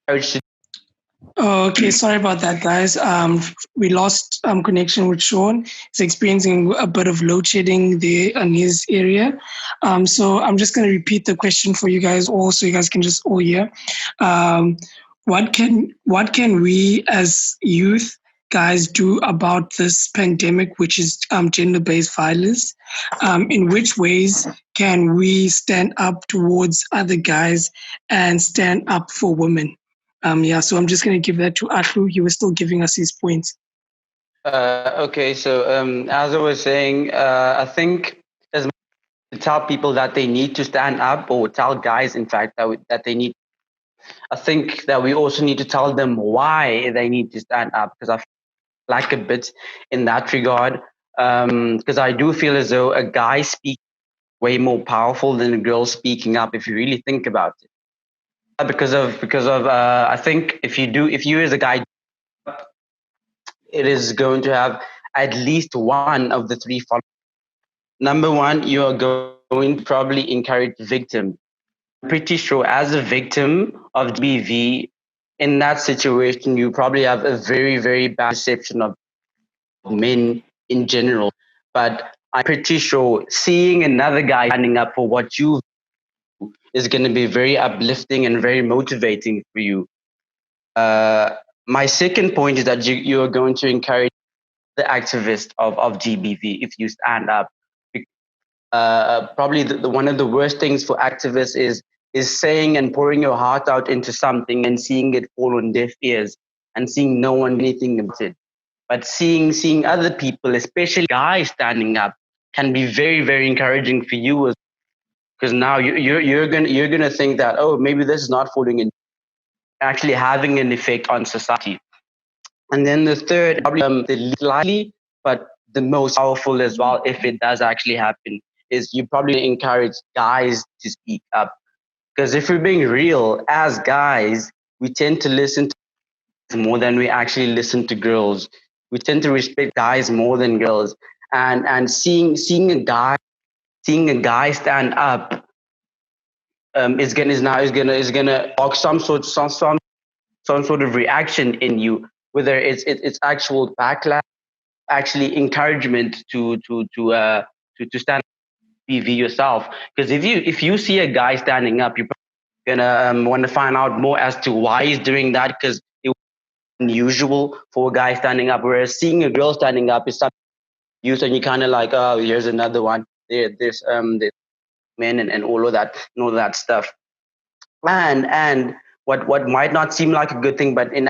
Encouraged to. Okay, sorry about that, guys. We lost connection with Sean. He's experiencing a bit of load shedding there in his area. So I'm just going to repeat the question for you guys all, so you guys can just all hear. Um, what can we as youth guys do about this pandemic, which is gender-based violence? In which ways can we stand up towards other guys and stand up for women? Yeah, so I'm just going to give that to Ashu. He was still giving us his points. Okay, so as I was saying, I think as much to tell people that they need to stand up, or tell guys, in fact, that they need. I think that we also need to tell them why they need to stand up, because I lack a bit in that regard. Because I do feel as though a guy speaks way more powerful than a girl speaking up, if you really think about it. Because of I think if you as a guy, it is going to have at least one of the three following. Number one, you are going to probably encourage victim. Pretty sure as a victim of GBV, in that situation, you probably have a very, very bad perception of men in general. But I'm pretty sure seeing another guy standing up for what you is going to be very uplifting and very motivating for you. Uh, my second point is that you are going to encourage the activist of GBV if you stand up. Probably one of the worst things for activists is saying and pouring your heart out into something and seeing it fall on deaf ears and seeing no one do anything about it. But seeing other people, especially guys, standing up, can be very, very encouraging for you, because now you're gonna think that, oh, maybe this is not falling in, actually having an effect on society. And then the third, probably the least likely, but the most powerful as well, if it does actually happen, is you probably encourage guys to speak up. Because if we're being real, as guys, we tend to listen to more than we actually listen to girls. We tend to respect guys more than girls. And seeing a guy stand up is gonna spark some sort of reaction in you, whether it's actual backlash, actually encouragement to stand up, PV yourself. Because if you see a guy standing up, you're gonna want to find out more as to why he's doing that, because it's unusual for a guy standing up. Whereas seeing a girl standing up is something used, and you kind of like, oh, here's another one. There's men and all of that stuff. And what might not seem like a good thing, but in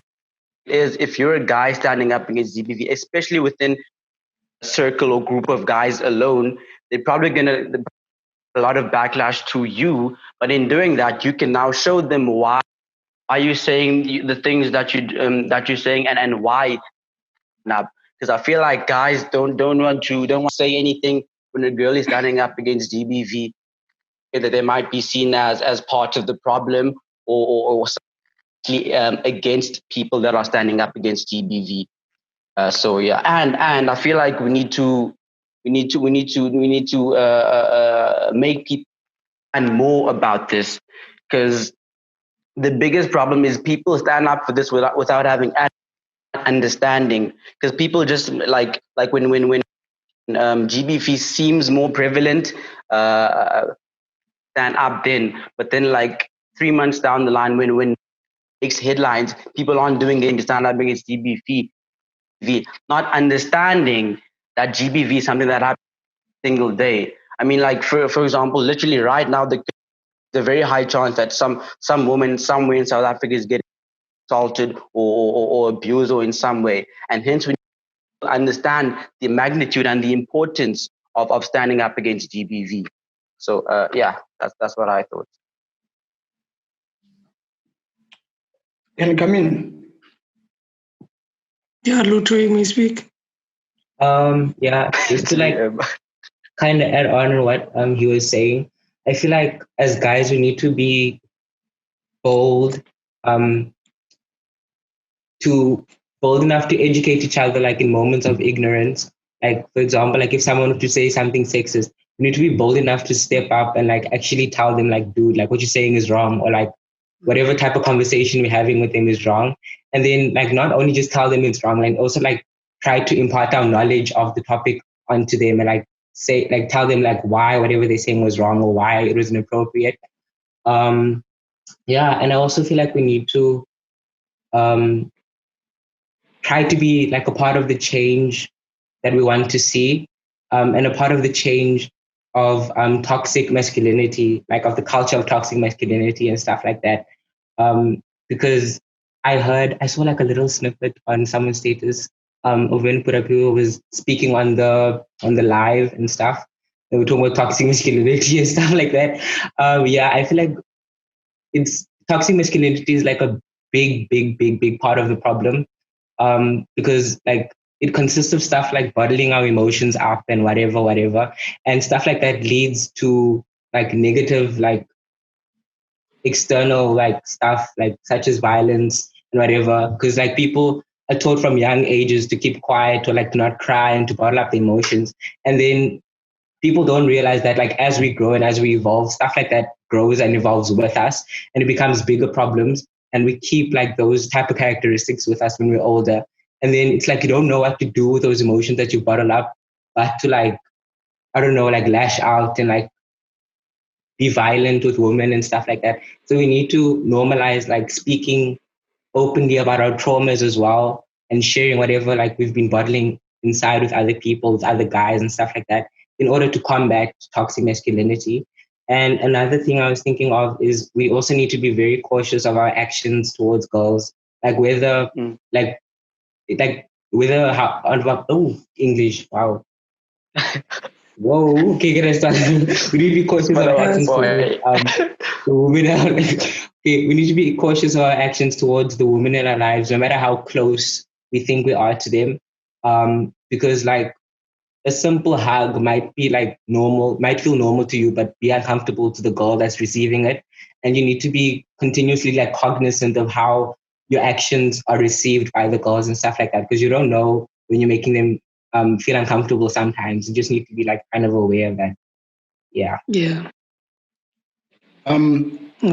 is if you're a guy standing up against GBV, especially within circle or group of guys alone, they're probably gonna a lot of backlash to you. But in doing that, you can now show them why are you saying the things that you're saying, and why now. Because I feel like guys don't want to say anything when a girl is standing up against GBV, that they might be seen as part of the problem, or against people that are standing up against GBV. So yeah, and I feel like we need to make people understand more about this, because the biggest problem is people stand up for this without having understanding, because people just like when GBV seems more prevalent uh, than up then, but then like 3 months down the line, when it makes headlines, people aren't doing anything to stand up against GBV, not understanding that GBV is something that happens single day. I mean, like for example, literally right now, the very high chance that some woman somewhere in South Africa is getting assaulted or abused or in some way, and hence we understand the magnitude and the importance of standing up against GBV. So yeah, that's what I thought. Can I come in? Yeah, Luto, you may speak. Yeah, just to like kind of add on what he was saying, I feel like as guys we need to be bold, um, to bold enough to educate each other, like in moments of ignorance. Like for example, like if someone were to say something sexist, we need to be bold enough to step up and like actually tell them, like, dude, like what you're saying is wrong, or like whatever type of conversation we're having with them is wrong. And then like not only just tell them it's wrong, like also like try to impart our knowledge of the topic onto them and like say, like tell them like why whatever they're saying was wrong or why it was inappropriate. Yeah, and I also feel like we need to try to be like a part of the change that we want to see, and a part of the change of toxic masculinity, like of the culture of toxic masculinity and stuff like that. Because I saw like a little snippet on someone's status of when Purapu was speaking on the live and stuff. They were talking about toxic masculinity and stuff like that. Yeah, I feel like it's toxic masculinity is like a big part of the problem, because like it consists of stuff like bottling our emotions up and whatever, and stuff like that leads to like negative like external like stuff like such as violence and whatever, because like people are taught from young ages to keep quiet or like to not cry and to bottle up the emotions, and then people don't realize that like as we grow and as we evolve, stuff like that grows and evolves with us, and it becomes bigger problems, and we keep like those type of characteristics with us when we're older, and then it's like you don't know what to do with those emotions that you bottle up, but to like, I don't know, like lash out and like be violent with women and stuff like that. So we need to normalize like speaking openly about our traumas as well, and sharing whatever like we've been bottling inside with other people, with other guys and stuff like that, in order to combat toxic masculinity. And another thing I was thinking of is we also need to be very cautious of our actions towards girls, like whether like whether how oh English, wow. Whoa, okay, can I start? We need to be cautious of our actions towards the women. Okay, we need to be cautious of our actions towards the women in our lives, no matter how close we think we are to them. Because like a simple hug might be like normal, might feel normal to you, but be uncomfortable to the girl that's receiving it. And you need to be continuously like cognizant of how your actions are received by the girls and stuff like that, because you don't know when you're making them feel uncomfortable sometimes. You just need to be like kind of aware of that. Yeah. Yeah.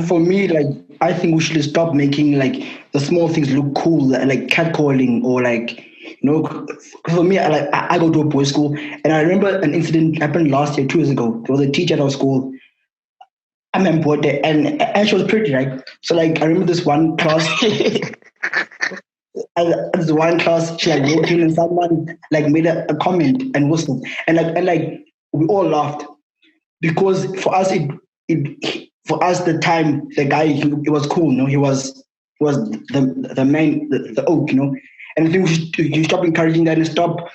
For me, like I think we should stop making like the small things look cool, like catcalling or like for me, I go to a boys' school, and I remember an incident happened last year, 2 years ago. There was a teacher at our school. I'm important, and she was pretty, right? So like I remember this one class. This one class, she like wrote in, and someone like made a comment and whistled, and we all laughed because for us for us the time the guy he was cool, he was the man, the oak, and I think you stop encouraging that and stop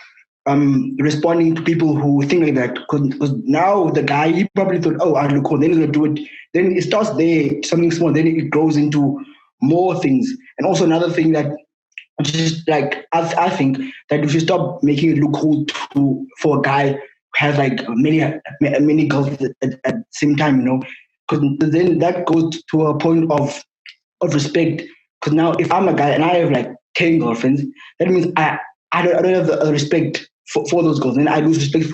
responding to people who think like that, because now the guy, he probably thought, oh, I look cool, then he's gonna do it, then it starts there, something small, then it grows into more things. And also another thing that just like I think that we should stop making it look cool for a guy who has like many girls at the same time, because then that goes to a point of respect. Because now if I'm a guy and I have like 10 girlfriends, that means I don't have the respect for those girls. Then I lose respect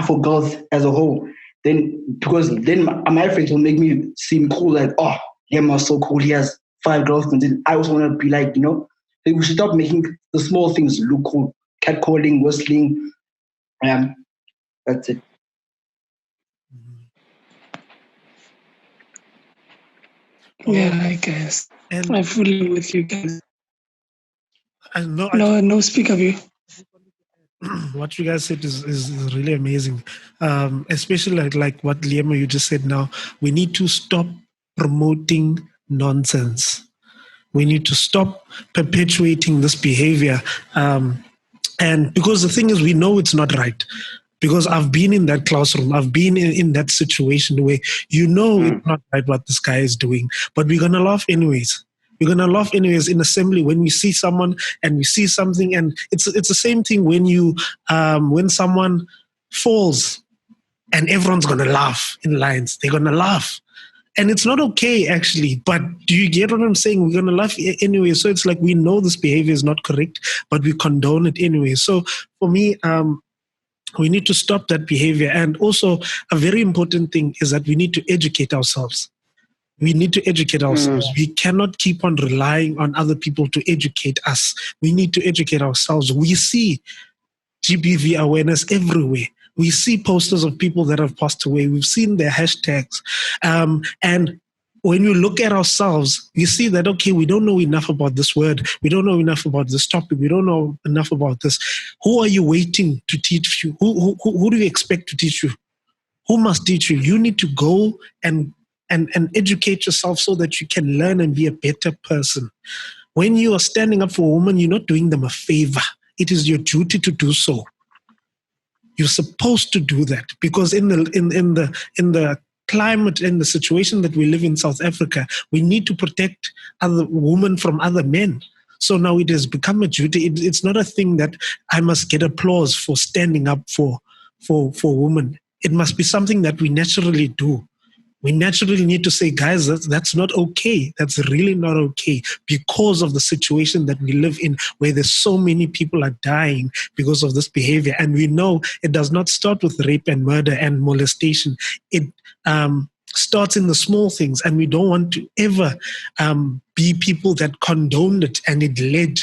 for girls as a whole. Then because then my friends will make me seem cool, like, oh, Yema's so cool, he has 5 girlfriends. And I also want to be like, we should stop making the small things look cool. Catcalling, whistling. That's it. Yeah, I guess. And I fully with you guys. no, No, speak of you. what you guys said is really amazing, especially like what Liam, you just said. Now we need to stop promoting nonsense. We need to stop perpetuating this behavior, and because the thing is, we know it's not right, because I've been in that classroom, I've been in that situation where it's not right what this guy is doing, but we're gonna laugh anyways. We're gonna laugh anyways in assembly when we see someone and we see something, and it's the same thing when when someone falls, and everyone's gonna laugh in lines. They're gonna laugh, and it's not okay actually. But do you get what I'm saying? We're gonna laugh anyway. So it's like we know this behavior is not correct, but we condone it anyway. So for me, we need to stop that behavior. And also a very important thing is that we need to educate ourselves. We need to educate ourselves. We cannot keep on relying on other people to educate us. We need to educate ourselves. We see GBV awareness everywhere. We see posters of people that have passed away. We've seen their hashtags. And when you look at ourselves, you see that, okay, we don't know enough about this word. We don't know enough about this topic. We don't know enough about this. Who are you waiting to teach you? Who do you expect to teach you? Who must teach you? You need to go and educate yourself so that you can learn and be a better person. When you are standing up for a woman, you're not doing them a favor. It is your duty to do so. You're supposed to do that because in the climate, in the situation that we live in South Africa, we need to protect other women from other men. So now it has become a duty. It's not a thing that I must get applause for standing up for women. It must be something that we naturally do. We naturally need to say, guys, that's not okay. That's really not okay because of the situation that we live in where there's so many people are dying because of this behavior. And we know it does not start with rape and murder and molestation. It starts in the small things, and we don't want to ever be people that condoned it and it led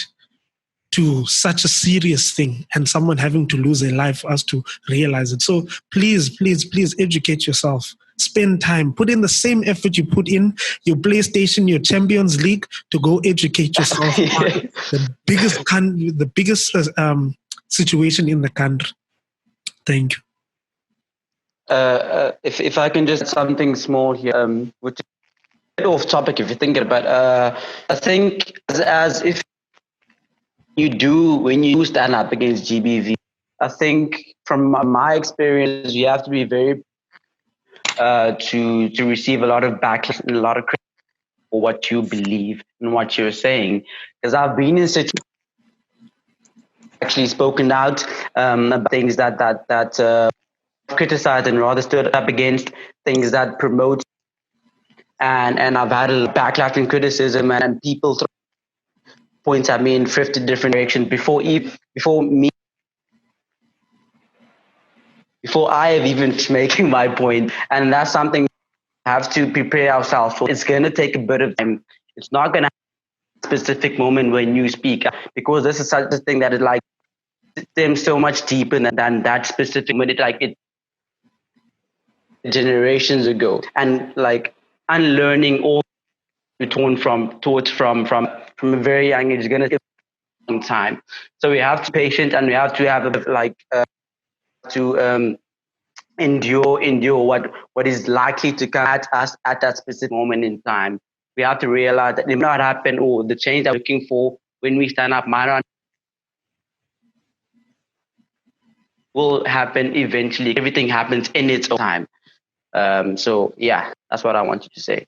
to such a serious thing and someone having to lose their life for us to realize it. So please, please, please educate yourself. Spend time. Put in the same effort you put in your PlayStation, your Champions League, to go educate yourself on the biggest situation in the country. Thank you. If I can just add something small here, which is a bit off topic if you think about it. I think as if when you stand up against GBV, I think from my experience, you have to be very to receive a lot of backlash and a lot of criticism for what you believe and what you're saying. Because I've been in situations actually spoken out about things that criticized and rather stood up against things that promote, and I've had a backlash and criticism and people throw points at me in 50 different directions before I have even making my point. And that's something we have to prepare ourselves for. It's going to take a bit of time. It's not going to have a specific moment when you speak, because this is such a thing that is like stems so much deeper than that specific moment. It generations ago, and like unlearning all we torn from taught from a very young age is going to take a long time. So we have to be patient, and we have to have to endure what is likely to come at us at that specific moment in time. We have to realize that it may not happen, or the change that we're looking for when we stand up might not will happen eventually. Everything happens in its own time. So yeah, that's what I wanted to say.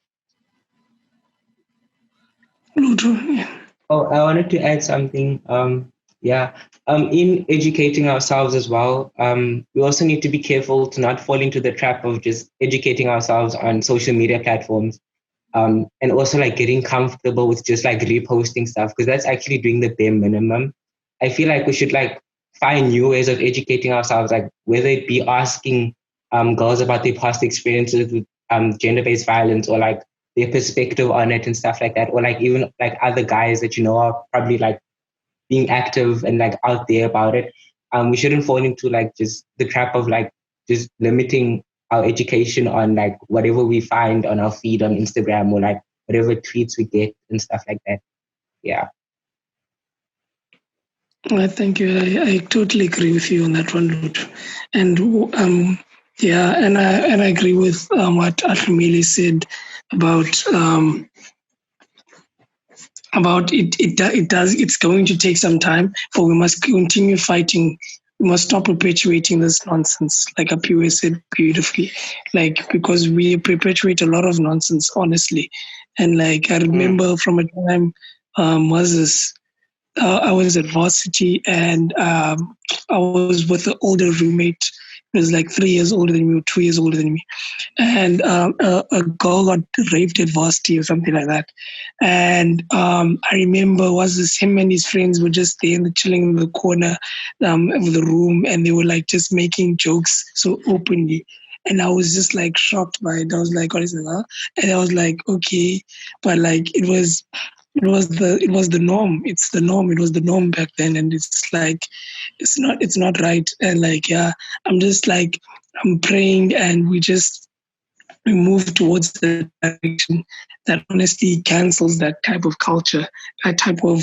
Oh, I wanted to add something. In educating ourselves as well, we also need to be careful to not fall into the trap of just educating ourselves on social media platforms, and also like getting comfortable with just like reposting stuff, because that's actually doing the bare minimum. I feel like we should like find new ways of educating ourselves, like whether it be asking girls about their past experiences with gender-based violence, or like their perspective on it and stuff like that, or like even like other guys that are probably like being active and like out there about it. We shouldn't fall into like just the trap of like just limiting our education on like whatever we find on our feed on Instagram, or like whatever tweets we get and stuff like that. Yeah. Thank you. I totally agree with you on that one, Luch. And and I agree with what Ashmili said about it's going to take some time, but we must continue fighting. We must stop perpetuating this nonsense, like Apiwe said beautifully, like, because we perpetuate a lot of nonsense, honestly. And like, I remember from a time, I was at varsity, and I was with an older roommate. He was like 3 years older than me, or 2 years older than me. And a girl got raped at varsity or something like that. And I remember him and his friends were just there chilling in the corner of the room, and they were like just making jokes so openly. and I was just like shocked by it. I was like, what is it? Huh? And I was like, okay, but like it was the norm. It's the norm. It was the norm back then, and it's like it's not right. And like I'm just like I'm praying, and we move towards the direction that honestly cancels that type of culture, that type of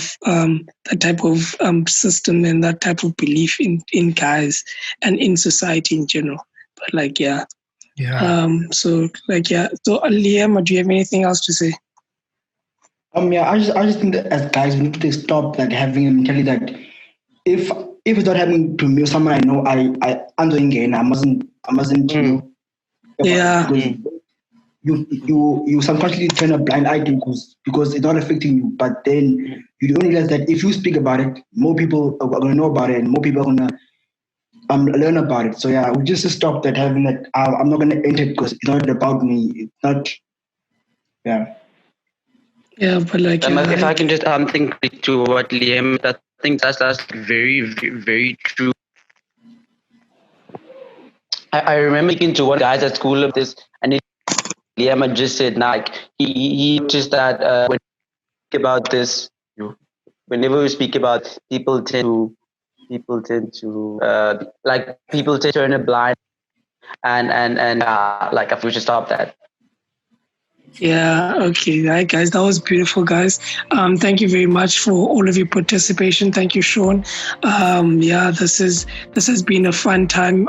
system, and that type of belief in guys and in society in general. But like so Liam, do you have anything else to say? I just think that as guys we need to stop like having a mentality that if it's not happening to me or someone I know, I'm doing it and I mustn't Yeah. because you subconsciously turn a blind eye to because it's not affecting you. But then you don't realize that if you speak about it, more people are gonna know about it and more people are gonna learn about it. So yeah, we just stop that having that I'm not gonna enter it because it's not about me. It's not yeah. Yeah, but like If I can just think to what Liam, I think that's very, very true. I remember speaking to one guys at school of this, and Liam had just said, like he noticed that when we speak about this, whenever we speak about people tend to turn a blind and like if we should stop that. Yeah, okay. Right, guys. That was beautiful, guys. Thank you very much for all of your participation. Thank you, Sean. This has been a fun time.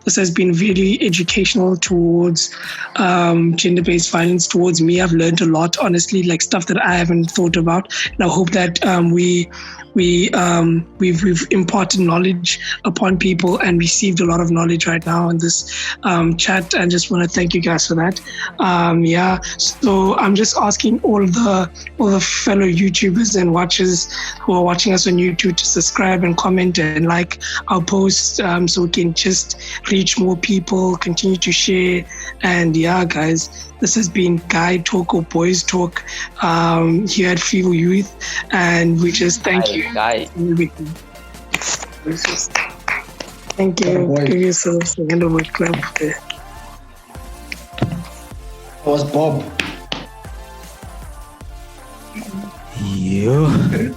This has been really educational towards gender-based violence towards me. I've learned a lot, honestly, like stuff that I haven't thought about. And I hope that we've imparted knowledge upon people and received a lot of knowledge right now in this chat. And just want to thank you guys for that. So I'm just asking all the fellow YouTubers and watchers who are watching us on YouTube to subscribe and comment and like our posts, so we can just reach more people, continue to share. And yeah, guys, this has been Guy Talk or Boys Talk here at Feeble Youth, and we just thank you. Guy. Thank you. Give yourselves a hand of a clap there. That was Bob. Yo,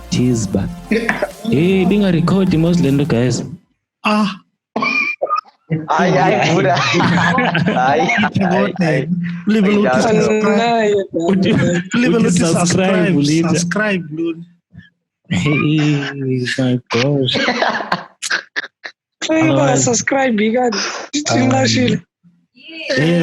Tisba. Hey, being a record the most lendo guys. Ay, Buddha. Subscribe, dude. Hey, my gosh. Hey, subscribe, big guy. Hey,